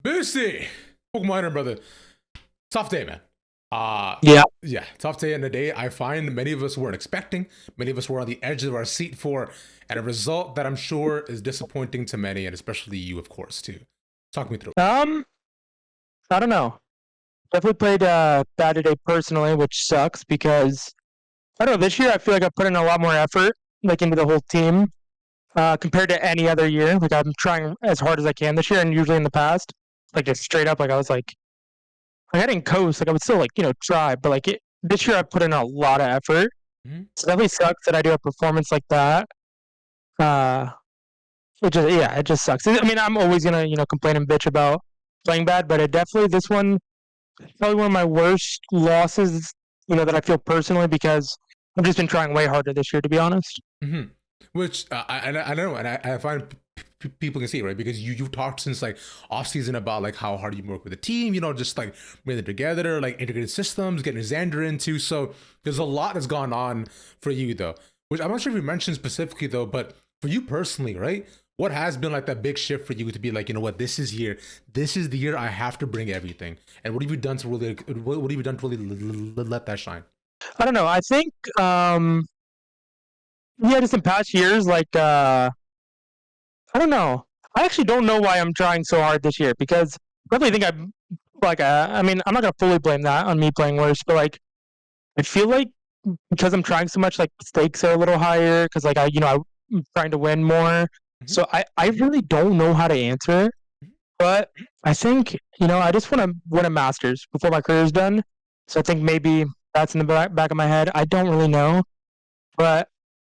Boosty! Pokemon brother. Tough day, man. Yeah. Yeah, tough day in the day. I find many of us weren't expecting. Many of us were on the edge of our seat for, and a result that I'm sure is disappointing to many, and especially you, of course, too. Talk me through. Um, I don't know. Definitely played bad today personally, which sucks because I don't know. This year, I feel like I put in a lot more effort, like into the whole team, compared to any other year. Like I'm trying as hard as I can this year, and usually in the past, like just straight up, like I was like I didn't coast. Like I would still like try, but this year I put in a lot of effort. Mm-hmm. So definitely sucks that I do a performance like that. Uh, it just sucks. I mean, I'm always gonna complain and bitch about playing bad, but it definitely this one probably one of my worst losses, that I feel personally because I've just been trying way harder this year, to be honest. Mm-hmm. Which I know, and I find people can see it, right, because you've talked since like off season about like how hard you work with the team, just like bringing it together, like integrated systems, getting Xander into. So there's a lot that's gone on for you though, which I'm not sure if you mentioned specifically though, but for you personally, right? What has been like that big shift for you to be like, you know what, this is the year I have to bring everything, and what have you done to really, what have you done to really let that shine? I don't know. I think, yeah, just in past years, I don't know. I actually don't know why I'm trying so hard this year because I really think I'm I mean, I'm not gonna fully blame that on me playing worse, but I feel like because I'm trying so much, like stakes are a little higher because I'm trying to win more. Mm-hmm. So I really don't know how to answer, but I think I just want to win a Masters before my career's done. So I think maybe that's in the back of my head. I don't really know, but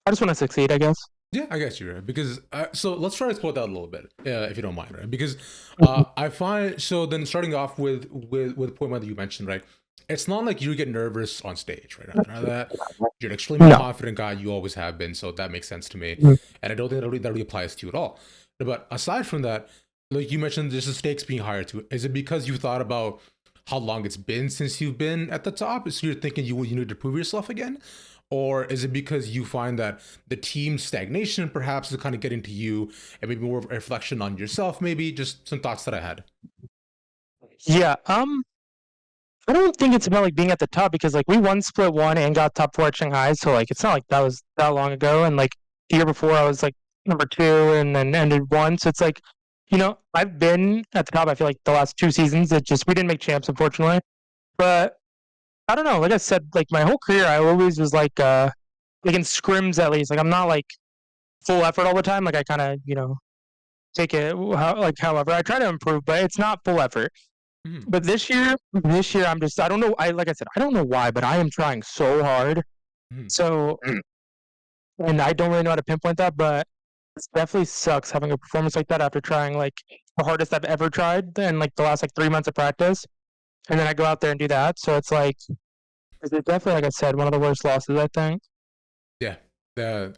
I just want to succeed, I guess. Yeah, I guess you're right. Because so let's try to explore that a little bit, if you don't mind, right? Because Mhm. I find so then starting off with the point that you mentioned, right? It's not like you get nervous on stage, right? After that, you're an extremely No. confident guy. You always have been, so that makes sense to me. Mhm. And I don't think that really applies to you at all. But aside from that, like you mentioned, there's the stakes being higher too. Is it because you thought about how long it's been since you've been at the top? So you're thinking you need to prove yourself again? Or is it because you find that the team stagnation perhaps is kind of getting to you and maybe more of a reflection on yourself? Maybe just some thoughts that I had. Yeah. I don't think it's about being at the top because we won split one and got top four at Shanghai, so it's not like that was that long ago. And the year before, I was number two and then ended one. So it's I've been at the top. I feel like the last two seasons, it just we didn't make champs unfortunately. But I don't know. Like I said, my whole career, I always was in scrims at least. I'm not full effort all the time. I kind of take it however I try to improve, but it's not full effort. Mm-hmm. But this year I don't know. Like I said, I don't know why, but I am trying so hard. Mm-hmm. So, and I don't really know how to pinpoint that, but it definitely sucks having a performance like that after trying the hardest I've ever tried in the last 3 months of practice, and then I go out there and do that. So it's definitely like I said, one of the worst losses I think. Yeah,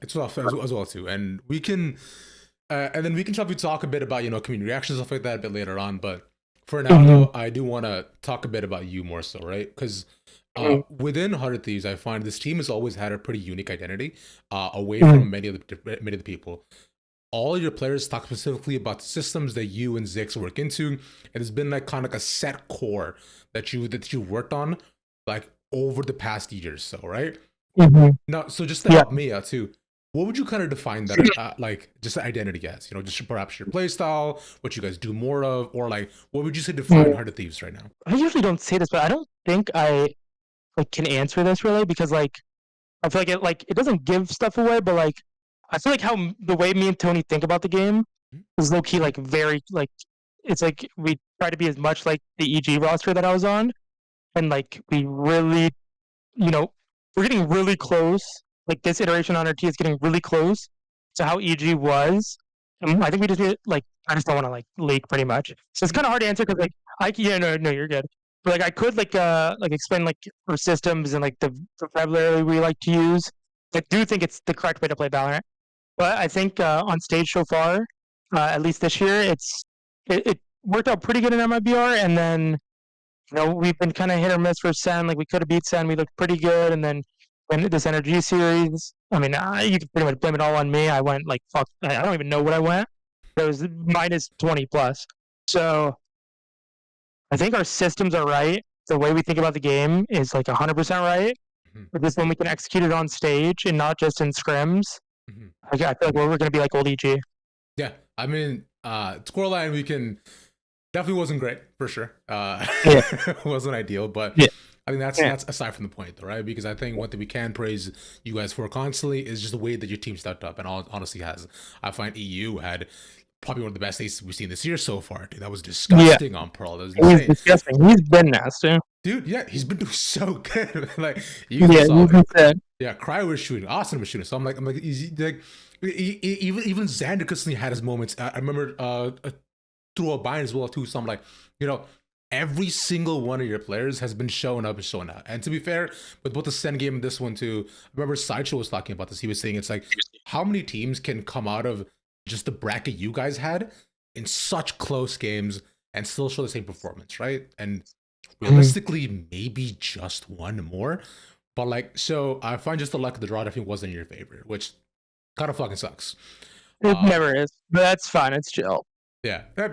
it's rough as well too, and we can, and then we can probably talk a bit about community reactions stuff like that a bit later on. But for now, Mm-hmm. though, I do want to talk a bit about you more so, right? Because within Hundred Thieves, I find this team has always had a pretty unique identity, away Mm-hmm. from many of the people. All your players talk specifically about the systems that you and Zix work into, and it's been kind of like a set core that you worked on like over the past years, so right Mm-hmm. now. So just to Yeah. help me out too, what would you kind of define that like just the identity as? Just perhaps your play style, what you guys do more of, or what would you say define Mm. Heart of Thieves right now? I usually don't say this, but I don't think I can answer this really because I feel like it doesn't give stuff away, but I feel like the way me and Tony think about the game is low key very it's we try to be as much like the EG roster that I was on, and we really you know we're getting really close. This iteration on our T is getting really close to how EG was. And I think we just need I just don't want to leak pretty much. So it's Mhm. kind of hard to answer because yeah, no you're good. But I could explain our systems and the vocabulary we like to use. I do think it's the correct way to play Valorant. But I think on stage so far, at least this year, it worked out pretty good in MIBR, and then we've been kind of hit or miss for Sen. We could have beat Sen, we looked pretty good, and then when this NRG series, I mean, you can pretty much blame it all on me. I went fuck. I don't even know what I went. It was minus 20 plus. So I think our systems are right. The way we think about the game is like 100% right. Mhm, But just when we can execute it on stage and not just in scrims, mhm. I feel like we're going to be like old EG. Yeah, I mean, scoreline we can definitely wasn't great for sure. Yeah, Wasn't ideal, but yeah, I think yeah. that's aside from the point, though, right? Because I think one thing we can praise you guys for constantly is just the way that your team stepped up, and honestly has. I find EU had probably one of the best aces we've seen this year so far. Dude, that was Yeah, disgusting on Pearl. That was he's insane, disgusting. He's been nasty. dude. Yeah, he's been doing so good. Like he's been Yeah, he's solid. been sick. Yeah, Cry was shooting. Austin was shooting. So I'm like, like, even Xander constantly had his moments. I remember through a bind as well too. So I'm like, you know, every single one of your players has been showing up and showing out. And to be fair, with both the Sen game and this one too, I remember Sideshow was talking about this. He was saying it's like how many teams can come out of just the bracket you guys had in such close games and still show the same performance, right? And realistically, maybe just one more. But like, so I find just the luck of the draw definitely wasn't in your favor, which kind of fucking sucks. It never is, but that's fine. It's chill. Yeah. Well,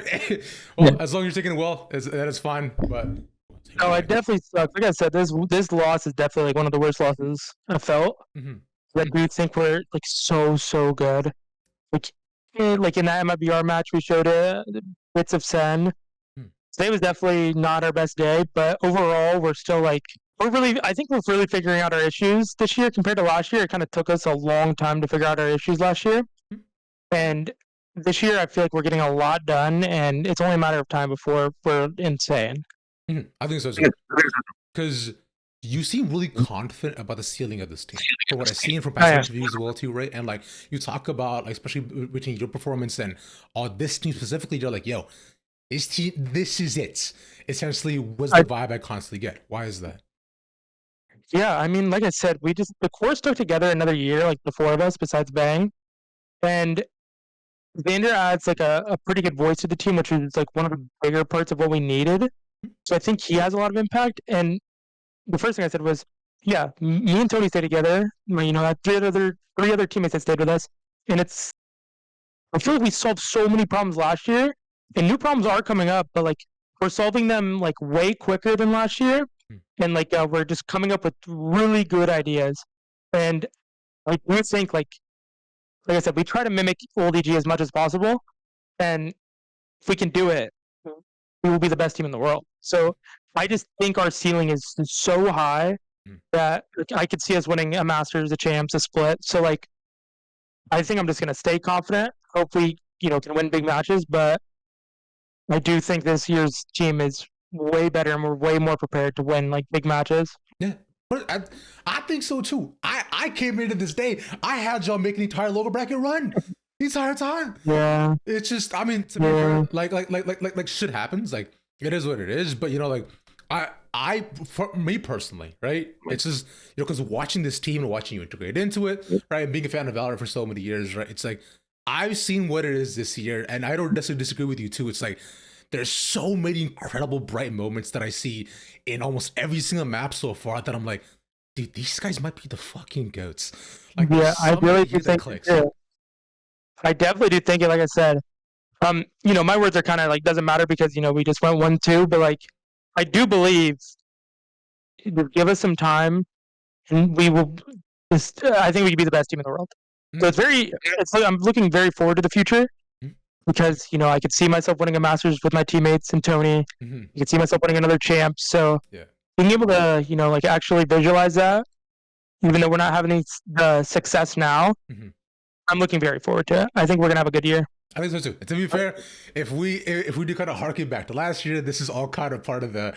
Yeah. as long as you're taking it well, that is fine. But No, it definitely sucks. Like I said, this loss is definitely like one of the worst losses I felt. Mhm. I do think we're like so good. Like, like in that MIBR match, we showed bits of Sen. Hmm. Today was definitely not our best day, but overall, we're still like I think we're really figuring out our issues this year compared to last year. It kind of took us a long time to figure out our issues last year, Hmm. and this year I feel like we're getting a lot done, and it's only a matter of time before we're insane. Mhm. I think so too. Because you seem really confident about the ceiling of this team. From what I've seen from past Yeah. interviews as well too, right? And like you talk about, like, especially between your performance and this team specifically, you're like, yo, this team, this is it. Essentially, was the vibe I constantly get. Why is that? Yeah, I mean, like I said, the core stuck together another year, like the four of us, besides Bang, and Xander adds like a pretty good voice to the team, which is like one of the bigger parts of what we needed. So I think he has a lot of impact. And the first thing I said was, yeah, me and Tony stay together. You know, three other teammates that stayed with us, and I feel like we solved so many problems last year, and new problems are coming up, but like we're solving them like way quicker than last year, and like we're just coming up with really good ideas. And I do think like I said, we try to mimic old EG as much as possible, and if we can do it, we will be the best team in the world. So I just think our ceiling is so high that like, I could see us winning a Masters, a Champs, a Split. So like, I think I'm just gonna stay confident. Hopefully, you know, can win big matches, but I do think this year's team is way better and we're way more prepared to win like big matches. Yeah. But I think so too. I came into this day, I had y'all making the entire lower bracket run the entire time. Yeah. It's just, I mean, to be fair, like shit happens. Like it is what it is. But you know, like for me personally, right? It's just, you know, because watching this team and watching you integrate into it, right, and being a fan of Valorant for so many years, right? It's like I've seen what it is this year, and I don't necessarily disagree with you too. It's like there's so many incredible bright moments that I see in almost every single map so far that I'm like, dude, these guys might be the fucking goats. Like, Yeah, I really do think I definitely do think it, like I said. You know, my words are kind of like doesn't matter because, you know, we just went 1-2, but like I do believe give us some time and we will just I think we could be the best team in the world. So it's like I'm looking very forward to the future because, you know, I could see myself winning a Masters with my teammates and Tony. I could see myself winning another champ. So being able to, you know, like actually visualize that, even though we're not having the success now, I'm looking very forward to it. I think we're gonna have a good year. I think so too. And to be fair, if we do kind of harken back to last year, this is all kind of part of the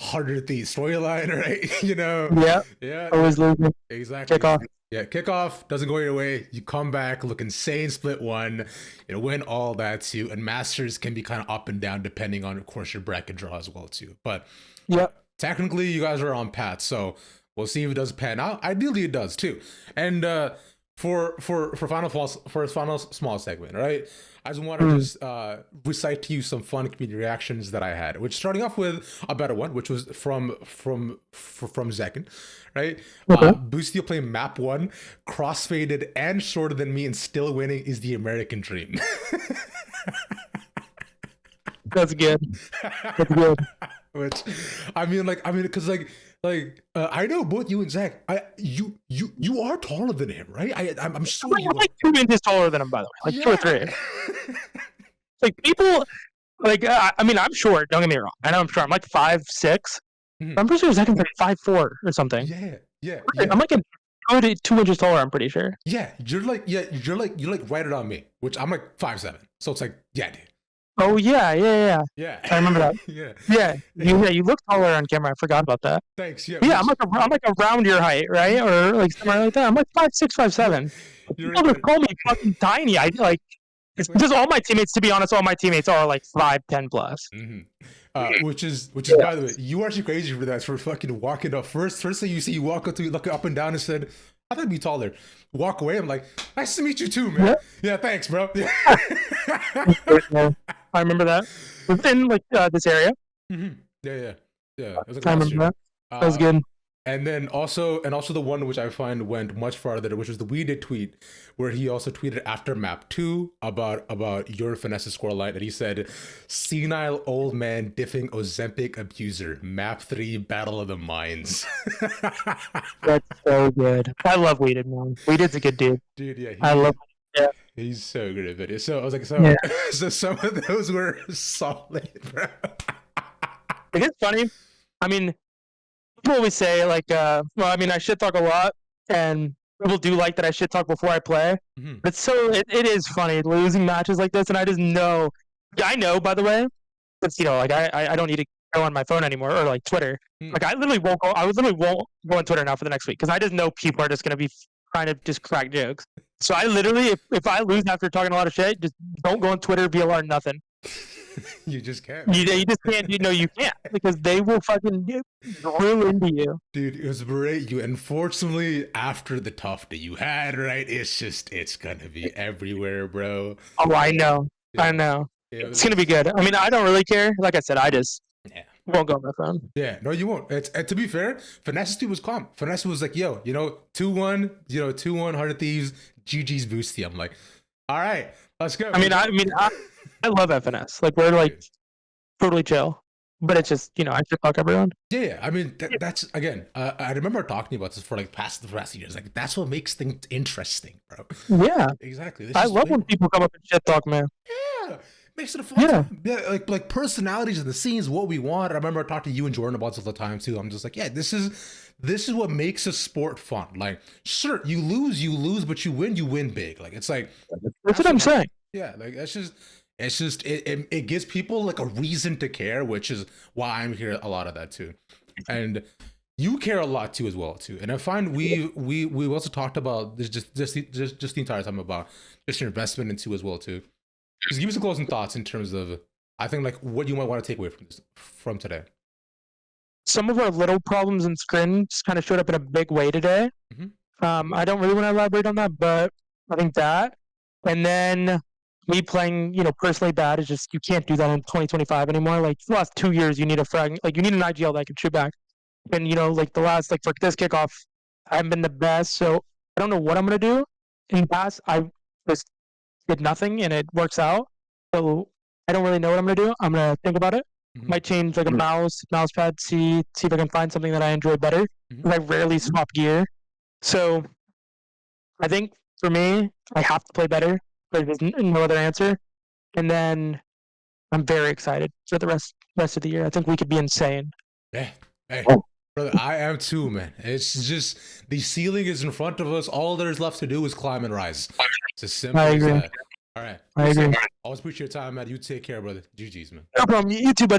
harder the storyline, right? You know? Yeah. Always losing. Exactly. Kickoff. Yeah, kickoff doesn't go your way. You come back, look insane, split one, you know, win all that too. And Masters can be kind of up and down depending on, of course, your bracket draw as well too. But technically, you guys are on path, so we'll see if it does pan out. Ideally, it does too. And for his final small segment, right? I just want to just recite to you some fun community reactions that I had. Which starting off with a better one, which was from Zekin, right? Boostio playing map 1, crossfaded and shorter than me, and still winning is the American dream. That's good. That's good. Which, because I know both you and Zach. You are taller than him, right? I'm sure you I'm are. like 2 inches taller than him, by the way, like 2 or 3. Like people, like I mean, I'm short. Don't get me wrong. I know I'm short. I'm like 5'6". Mhm. I'm pretty sure Zach is like 5'4" or something. Yeah. I'm like a good 2 inches taller. I'm pretty sure. You're like right around me, which I'm like 5'7". So it's like, yeah, dude. Oh yeah. Yeah. I remember that. Yeah. You look taller on camera. I forgot about that. Thanks. Yeah. But yeah, I'm like around your height, right? Or like somewhere like that. I'm like 5'6", Yeah. 5'7". You're People right just call me fucking tiny. I like it's just all my teammates. To be honest, all my teammates are like 5'10" plus. Mm-hmm. Which is Yeah. by the way, you are actually crazy for that, for fucking walking up. First thing you see, you walk up to me, look up and down, and said, "I thought I'd be taller." Walk away. I'm like, "Nice to meet you too, man." Yeah, thanks, bro. Yeah. I remember that. Within like this area. Mm-hmm. Yeah. It was like I last remember year. that. That was good. And then also the one which I find went much farther, which was the We Did tweet, where he also tweeted after map 2 about your finesse score line, and he said, "Senile old man diffing Ozempic abuser, map 3 battle of the minds." That's so good. I love Weeded, man. Weeded's a good dude. Dude, yeah, I love. Yeah. he's so good at videos. So I was like, Yeah. so some of those were solid, bro. It is funny. I mean, people always say like, well, I mean, I shit talk a lot, and people do like that I shit talk before I play. Mm-hmm. But so it is funny losing matches like this, and I just know. I know, by the way, it's like I don't need to go on my phone anymore or like Twitter. Like I literally won't go. I literally won't go on Twitter now for the next week because I just know people are just gonna be trying to just crack jokes. So I literally, if I lose after talking a lot of shit, just don't go on Twitter, VLR, nothing. You just can't. You just can't. You can't because they will fucking drill into you. Dude, it was great. Unfortunately, after the tough day you had, right? It's gonna be everywhere, bro. Oh, I know. Yeah. I know. Yeah, It's gonna be good. I mean, I don't really care. Like I said, I just yeah. won't go on my phone. Yeah, no, you won't. And to be fair, Finesse too was calm. Finesse was like, yo, 2-1, 2-1, 100 Thieves, GG's Boostio. I'm like, all right, let's go. I love FNS. Like we're like totally chill, but it's just I should fuck everyone. Yeah. I mean, that's again. I remember talking about this for like the past years. Like that's what makes things interesting, bro. Yeah, Exactly. I love when people come up and shit talk, man. Yeah. Makes it a fun time. Yeah, like personalities and the scenes, what we want. I remember talking to you and Jordan about this all the time too. I'm just like, yeah, this is what makes a sport fun. Like, sure, you lose, but you win big. Like it's like that's what I'm saying. Yeah, like it gives people like a reason to care, which is why I'm here a lot of that too. And you care a lot too as well too. And I find we also talked about this just the entire time about just your investment into as well too. Just give me some closing thoughts in terms of, I think, like what you might want to take away from today. Some of our little problems in scrim just kind of showed up in a big way today. Mm-hmm. I don't really want to elaborate on that, but I think that, and then me playing, personally bad is just you can't do that in 2025 anymore. Like the last 2 years, you need a frag, like you need an IGL that can shoot back, and like the last for this kickoff, I haven't been the best, so I don't know what I'm gonna do. In the past, I just did nothing and it works out. So I don't really know what I'm gonna do. I'm gonna think about it. Mm-hmm. Might change like a mouse pad, see if I can find something that I enjoy better. Mm-hmm. I rarely swap gear. So I think for me, I have to play better. There's no other answer. And then I'm very excited for the rest of the year. I think we could be insane. Yeah. Hey, brother, I am too, man. It's just the ceiling is in front of us. All there's left to do is climb and rise. It's as simple as that. All right. I agree. Always appreciate your time, man. You take care, brother. GG's, man. No problem. You too, buddy.